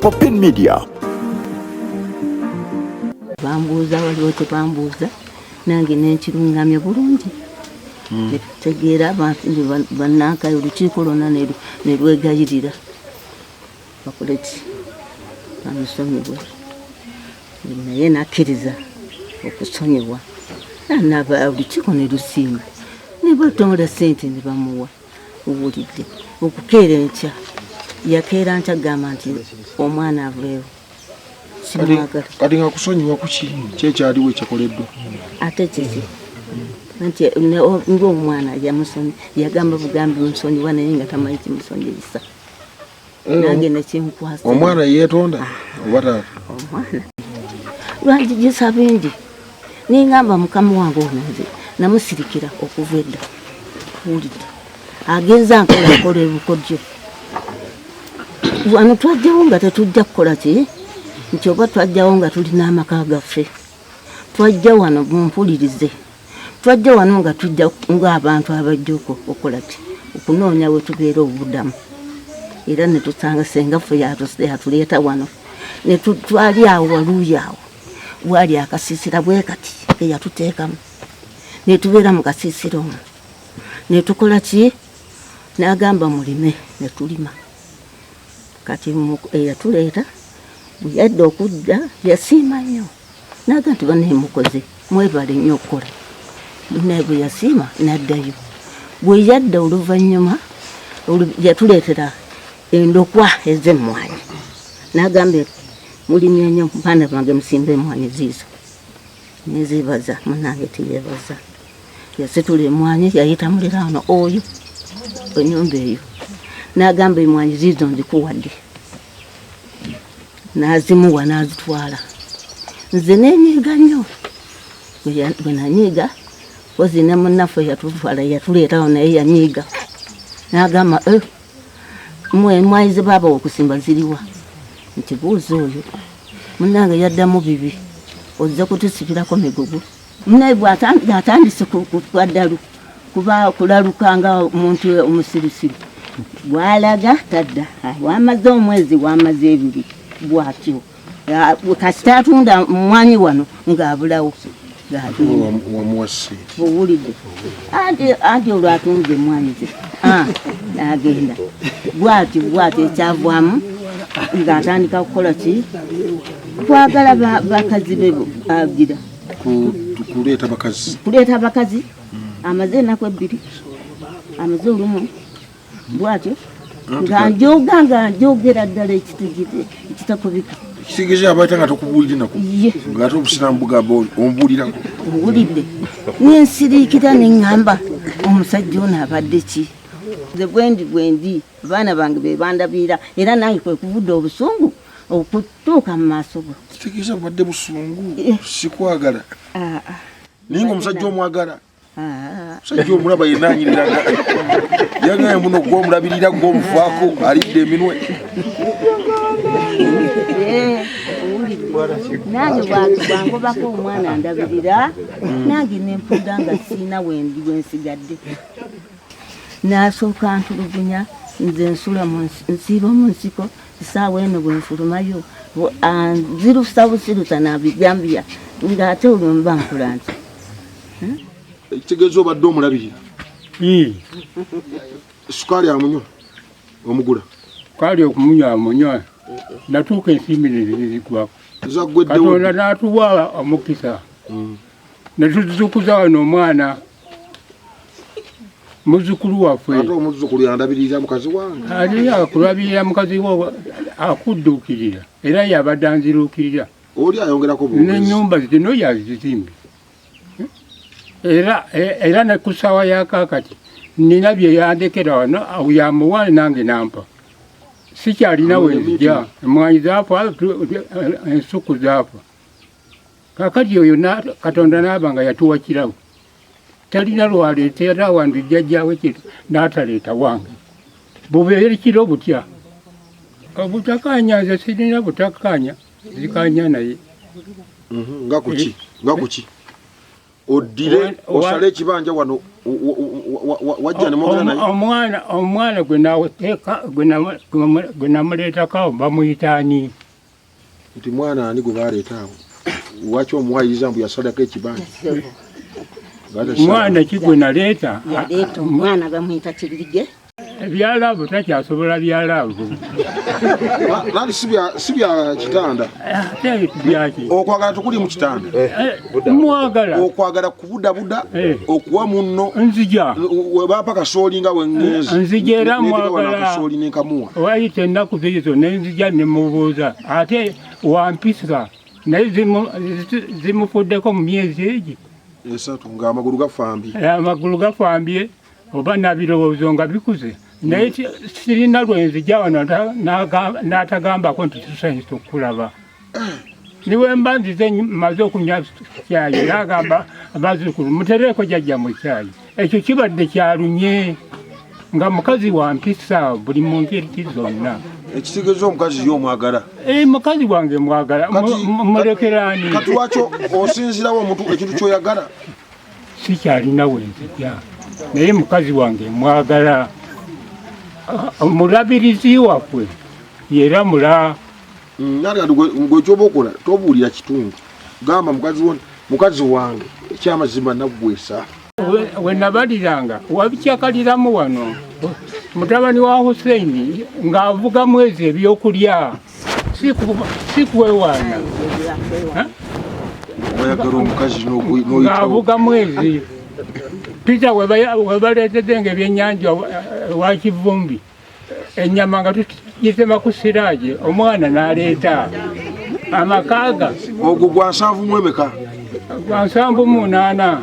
Popin Media. Bambuuza waliwo tebambuuza nange nenkirungamya bulungi netutegeera abantu bannankayo olukiiko lwonna nelwegayirira bakoleki bamusonyiwe naye nakkiriza okusonyiwa naba olukiiko nelusiima nebatongola sente nebamuwa owulidde okukeera enkya yakeera nkya gamba nti omwana aveewo kati nga kusonyiwa kuki kyekyaliwo ekyakoleddwa ate kiki nti ng'omwana yagamba bugambi musonyiwa naye nga tamanyi kimusonyiyisa nange nekinkwasa omwana yeetonda oba taata omwana lwanjigisa bingi ningamba mukama wange ononze namusirikira okuva edda wulidde agenza nkola ebukodyo wano twajjawo nga tetujja kukola ki nti oba twajjawo nga tulina amaka gaffe twajja wano mumpulirize twajja wano nga tujja ng'abantu abajja okukola ki okunoonya we tubeera obuddamu era ne tusanga sengaffe yatuleeta wano ne twali awo waluuyi awo bwali akasiisira bwe kati ke yatuteekamu ne tubeera mu kasiisiro omwo ne tukola ki n'agamba mulime ne tulima kati eyatuleeta bwe yadda okudda yasiima nnyo naga nti baneemukoze mwebale nnyo okukola naye bwe yasiima n'addayo bwe yadda oluvannyuma yatuleetera endokwa ez'emmwanyi n'agamba mulimye nnyo baana bange musimba emmwanyi ziizo nezeebaza munange teyeebaza yasitula emmwanyi yayita muliraano oyo ennyumba eyo n'agamba emmwanyi ziizo nzikuwadde n'azimuwa n'azitwala nze nenyiiga nnyo bwe nanyiiga pozi ne munnaffe yatutwala yatuleetawo naye yanyiiga n'agamba emmwanyi ze baaba okusimba ziriwa nti buuza oyo munnange yaddamu bibi ozze kutusibirako migugu naye bw'atandise kwaddalu kuba kulalukanga omuntu omusirisiru bw'alaga tadda wamaze omwezi wamaze ebiri bwatyo kasita atunda mwanyi wano ng'abulawo wamuwasi owulidde anti olwo atunze emwanyi ze n'agenda bwatyo ekyavaamu ng'atandika kukola ki kwagala bakazi be agira kuleeta bakazi amaze ennaku ebbiri amaze olumu bwatyo nga njogera ddala ekitakubika kitegeeza abaita nga tokubuulire nako ng'ate obusiramu bugamba omubuulirako owulidde nensiriikira neŋŋamba omusajja ono abadde ki nze bwendi abaana bange bebandabiira era nange kwe kuvudde obusungu okutuuka mu maaso go kitegeeza bubadde busungu sikwagala naye nga omusajja omwagala omusajja omulaba yenanyiriraga yangaye muno gwomulabirira gwomufaako alidde eminwe nange bwangobako omwana ndabirira nange nempunda nga siina wendi wensigadde nasooka ntulugunya nze nsiiba mu nsiko esaawa eno bwenfulumayo nzirusa busirusa nabigambya ng'ate olwo mba nkula nti ekitegeeza obadde omulabirira sukaali amunywa omugula kaali okumunywa amunywa natuuka ensimbi nezigwako Katonda n'atuwa omukisa ne tuzukuza wano omwana muzzukulu waffe ate omuzzukulu yandabirira mukazi wange ali akulabirira mukazi wo akudduukirira era yabadde anziruukirira oli ayongerako n'ennyumba zino yazizimbi era ne ku ssaawa yakakati nina bye yandekera wano yamuwa nange nampa sikyalina wenzija emmwanyi zaafa ensuku zaafa kakati oyo Katonda n'aba nga yatuwa kirawo talina lwaleetera wange jjajjaawe kitu n'ataleeta wange bubeera kiro butya obutakanya nze sirina butakanya zikanya naye nga kuki oddire osale ekibanja wano wajja ne mwogera naye omwana gwe namuleetako bamuyitaani nti mwana ani gwe baleeta awo lwaki omuwayiriza mbu yasalako ekibanja mwana ki gwe naleeta omwana bamuyita Kiririge ebyalaabo takyasobola byalaabo nandi si bya kitanda ate byaki okwagala tukuli mu kitanda mwagala okwagala kubudabuda okuwa munno nzija webapa kasooli nga wengenzi nzija era mwagala kasooli nenkamuwa wayita ennaku zizo nenzija nemubuuza ate wampisa naye zimufuddeko mu myezi egi esatu ng'amagulu gafambye amagulu gafambye oba nabirowoozo nga bikuze naye sirina lwenzija wano n'atagambako nti tusanyusa okukulaba niwe mba nzize maze okunywa kyayi era agamba abazzukulu mutereeko jjajja mu kyayi ekyo kibadde kyalunye nga mukazi wa mpisa buli mu ngeri zonna ekitegeeza omukazi y'omwagala mukazi wange mwagala mulekeraani kati lwakyo osinzirawo omuntu ekintu kyoyagala sikyalina wenzija naye mukazi wange mwagala omulabirizi waffe era mula gwe kyoba okola tobuulira kitundu gamba mukazi wange ekyamazima naggwesa we nabaliranga wabikyakaliramu wano mutabani wa Hussein ng'avuga mwezi ebyokulya sikwewaana oyagala omukazi ng'avuga mwezi Peter webaleetedde nga ebyennyanja wa Kivumbi ennyama nga tugitema ku siraje omwana n'aleeta amakaaga ogwo gwa 7 mu emeka gwa 7 mu 8